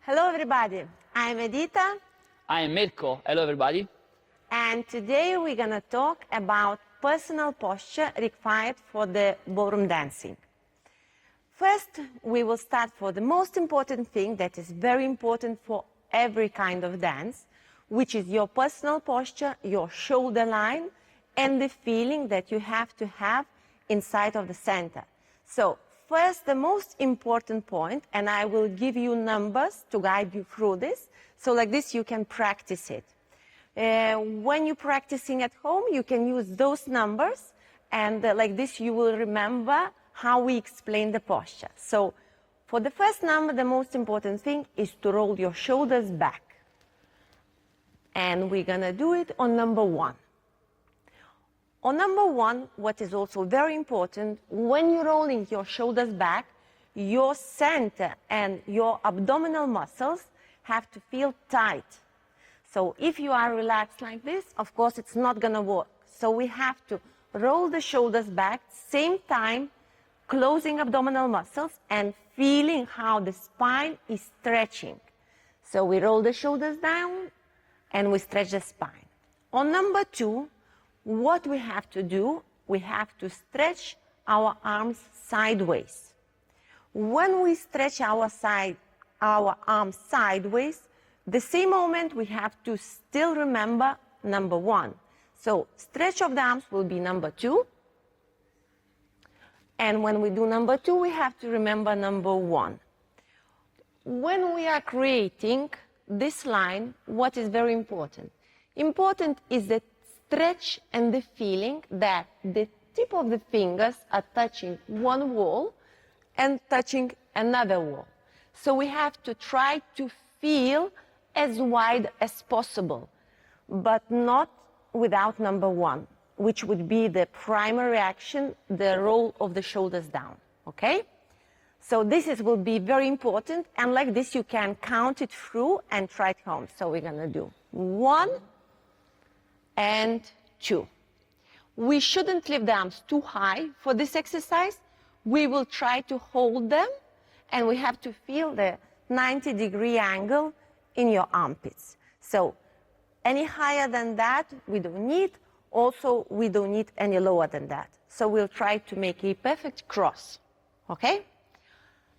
Hello everybody, I'm Edita. I'm Mirko. Hello everybody. And today we're going to talk about personal posture required for the ballroom dancing. First, we will start for the most important thing that is very important for every kind of dance, which is your personal posture, your shoulder line, and the feeling that you have to have inside of the center. So first, the most important point, and I will give you numbers to guide you through this, so like this you can practice it. When you're practicing at home, you can use those numbers, and like this you will remember how we explain the posture. So for the first number, the most important thing is to roll your shoulders back. And we're going to do it on number 1. On number 1, what is also very important, when you're rolling your shoulders back, your center and your abdominal muscles have to feel tight. So if you are relaxed like this, of course, it's not going to work. So we have to roll the shoulders back, same time, closing abdominal muscles and feeling how the spine is stretching. So we roll the shoulders down and we stretch the spine. On number 2, what we have to do, we have to stretch our arms sideways. When we stretch our arms sideways, the same moment we have to still remember number 1. So stretch of the arms will be number 2. And when we do number 2, we have to remember number 1. When we are creating this line, what is very important? Important is the stretch and the feeling that the tip of the fingers are touching one wall and touching another wall. So we have to try to feel as wide as possible, but not without number 1, which would be the primary action, the roll of the shoulders down, okay? So this will be very important, and like this you can count it through and try it home. So we're going to do 1 and 2. We shouldn't lift the arms too high for this exercise. We will try to hold them, and we have to feel the 90-degree angle in your armpits. So any higher than that, we don't need. Also, we don't need any lower than that. So we'll try to make a perfect cross, okay?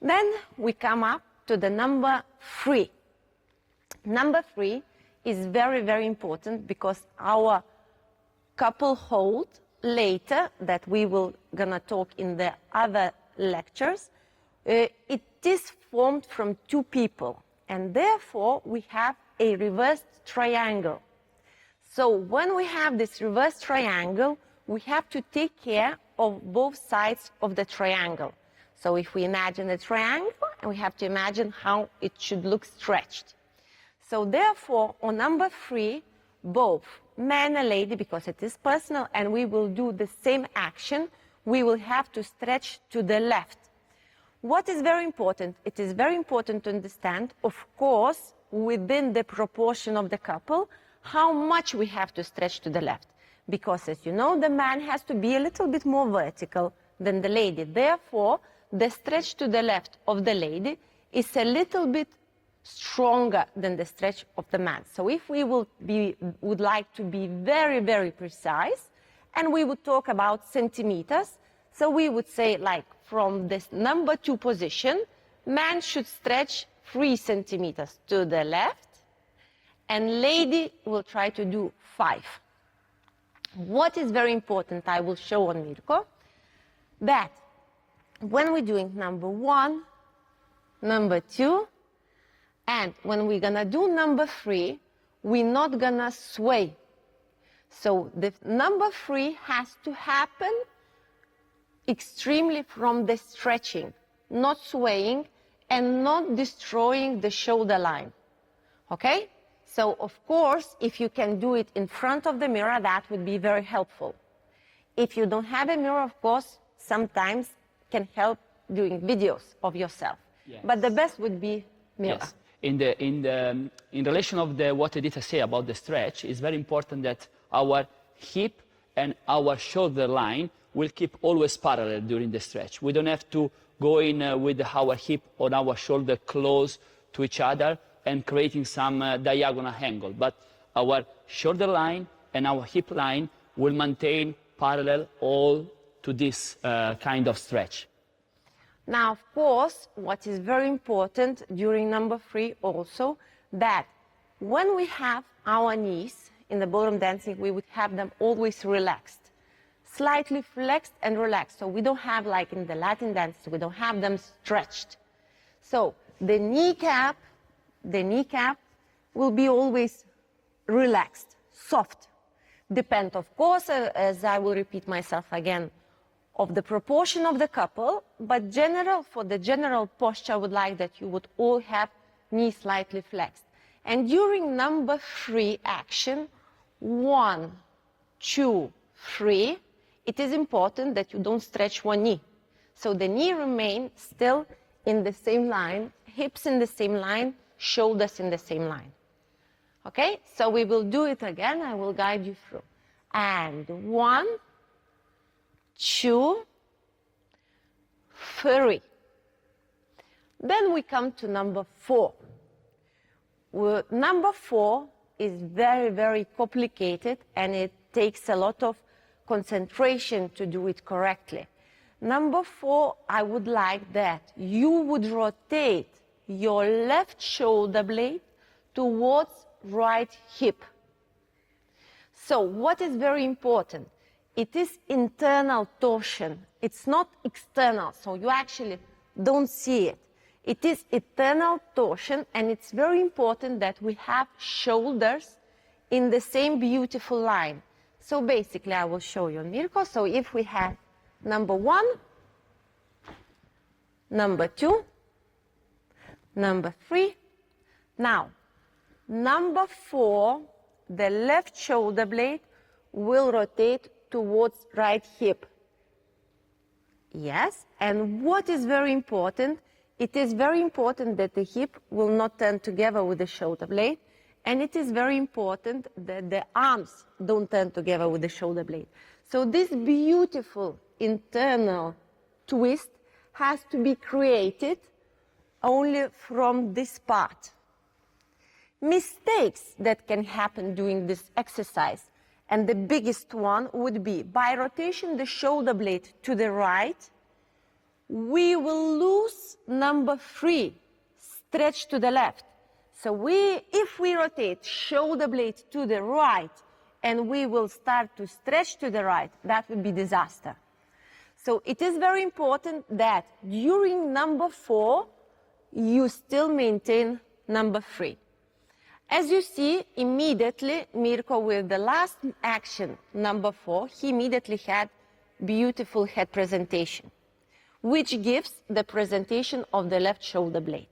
Then we come up to the number 3. Number 3 is very, very important because our couple hold later, that we will gonna talk in the other lectures, it is formed from 2 people, and therefore we have a reversed triangle. So when we have this reverse triangle, we have to take care of both sides of the triangle. So if we imagine a triangle, and we have to imagine how it should look stretched. So therefore, on number 3, both man and lady, because it is personal, and we will do the same action, we will have to stretch to the left. What is very important? It is very important to understand, of course, within the proportion of the couple, how much we have to stretch to the left. Because, as you know, the man has to be a little bit more vertical than the lady. Therefore, the stretch to the left of the lady is a little bit stronger than the stretch of the man. So if we would like to be very, very precise, and we would talk about centimeters, so we would say, like, from this number 2 position, man should stretch 3 centimeters to the left, and lady will try to do 5. What is very important, I will show on Mirko, that when we're doing number 1, number 2, and when we're gonna do number 3, we're not gonna sway. So the number 3 has to happen extremely from the stretching, not swaying and not destroying the shoulder line, okay? So, of course, if you can do it in front of the mirror, that would be very helpful. If you don't have a mirror, of course, sometimes can help doing videos of yourself. Yes. But the best would be mirror. Yes. In relation of what Edita said about the stretch, it's very important that our hip and our shoulder line will keep always parallel during the stretch. We don't have to go in with our hip or our shoulder close to each other and creating some diagonal angle. But our shoulder line and our hip line will maintain parallel all to this kind of stretch. Now, of course, what is very important during number 3 also, that when we have our knees in the ballroom dancing, we would have them always relaxed, slightly flexed and relaxed. So we don't have, like in the Latin dance, we don't have them stretched. So the kneecap will be always relaxed, soft. Depend, of course, as I will repeat myself again, of the proportion of the couple, but for the general posture, I would like that you would all have knees slightly flexed. And during number 3 action, 1, 2, 3, it is important that you don't stretch one knee. So the knee remains still in the same line, hips in the same line, shoulders in the same line. Okay, so we will do it again. I will guide you through. And 1, 2, 3. Then we come to number 4. Number 4 is very, very complicated, and it takes a lot of concentration to do it correctly. Number 4, I would like that you would rotate your left shoulder blade towards right hip. So what is very important? It is internal torsion. It's not external, so you actually don't see it. It is internal torsion, and it's very important that we have shoulders in the same beautiful line. So basically, I will show you, Mirko. So if we have number 1, number 2, number 3. Now, number 4, the left shoulder blade will rotate towards right hip. Yes, and what is very important, it is very important that the hip will not turn together with the shoulder blade, and it is very important that the arms don't turn together with the shoulder blade. So this beautiful internal twist has to be created only from this part. Mistakes that can happen during this exercise, and the biggest one would be by rotation the shoulder blade to the right, we will lose number 3, stretch to the left. So if we rotate shoulder blade to the right and we will start to stretch to the right, that would be disaster. So it is very important that during number 4, you still maintain number 3. As you see, immediately, Mirko, with the last action, number 4, he immediately had beautiful head presentation, which gives the presentation of the left shoulder blade.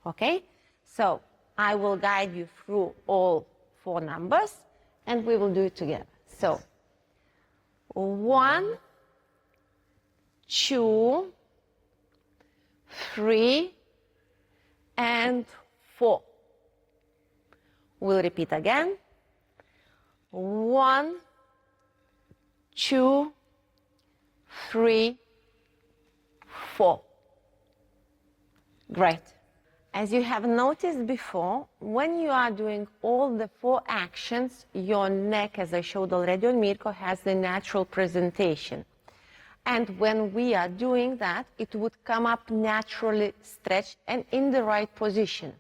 Okay? So I will guide you through all 4 numbers, and we will do it together. So 1, 2, 3, and 4. We'll repeat again. 1, 2, 3, 4. Great. As you have noticed before, when you are doing all the 4 actions, your neck, as I showed already on Mirko, has the natural presentation. And when we are doing that, it would come up naturally stretched and in the right position.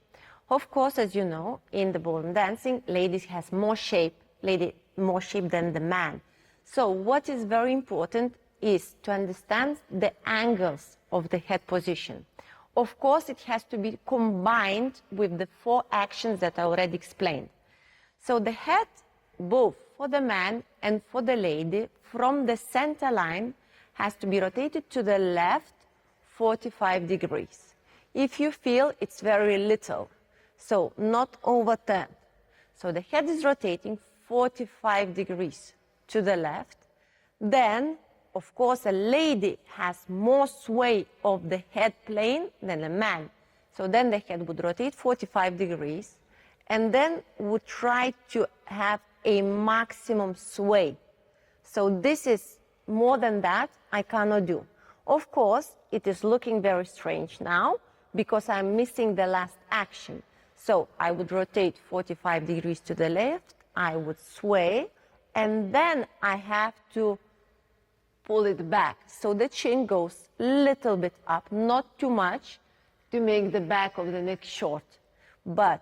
Of course, as you know, in the ballroom dancing, ladies has more shape than the man. So what is very important is to understand the angles of the head position. Of course, it has to be combined with the 4 actions that I already explained. So the head, both for the man and for the lady, from the center line, has to be rotated to the left 45 degrees. If you feel it's very little, so not overturned. So the head is rotating 45 degrees to the left. Then, of course, a lady has more sway of the head plane than a man. So then the head would rotate 45 degrees and then would try to have a maximum sway. So this is more than that I cannot do. Of course, it is looking very strange now, because I'm missing the last action. So I would rotate 45 degrees to the left, I would sway, and then I have to pull it back. So the chin goes a little bit up, not too much, to make the back of the neck short. But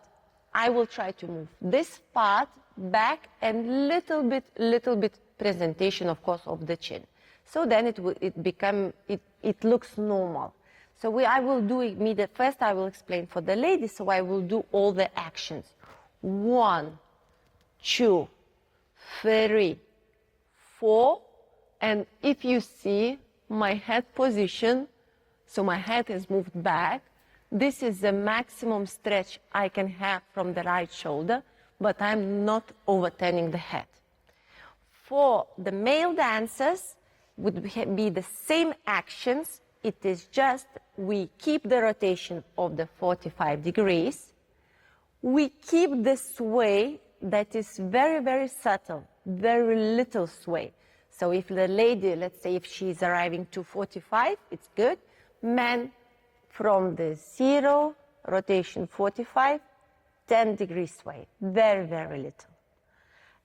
I will try to move this part back and little bit presentation, of course, of the chin. So then it looks normal. So I will do it first. I will explain for the ladies. So I will do all the actions. 1, 2, 3, 4, and if you see my head position, so my head has moved back. This is the maximum stretch I can have from the right shoulder, but I'm not overturning the head. For the male dancers, would be the same actions. It is just we keep the rotation of the 45 degrees. We keep the sway that is very, very subtle, very little sway. So if the lady, let's say if she's arriving to 45, it's good. Man, from the 0, rotation 45, 10 degrees sway, very, very little.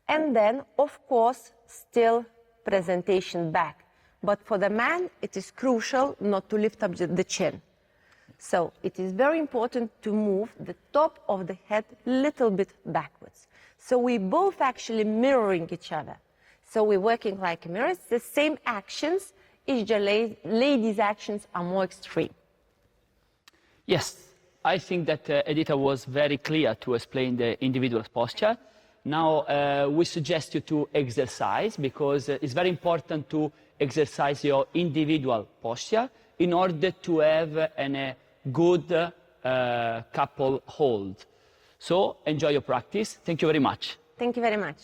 And then, of course, still presentation back. But for the man, it is crucial not to lift up the chin. So it is very important to move the top of the head a little bit backwards. So we both actually mirroring each other. So we're working like mirrors, the same actions, each ladies' actions are more extreme. Yes, I think that Edita was very clear to explain the individual posture. Now we suggest you to exercise, because it's very important to exercise your individual posture in order to have a good couple hold. So enjoy your practice. Thank you very much. Thank you very much.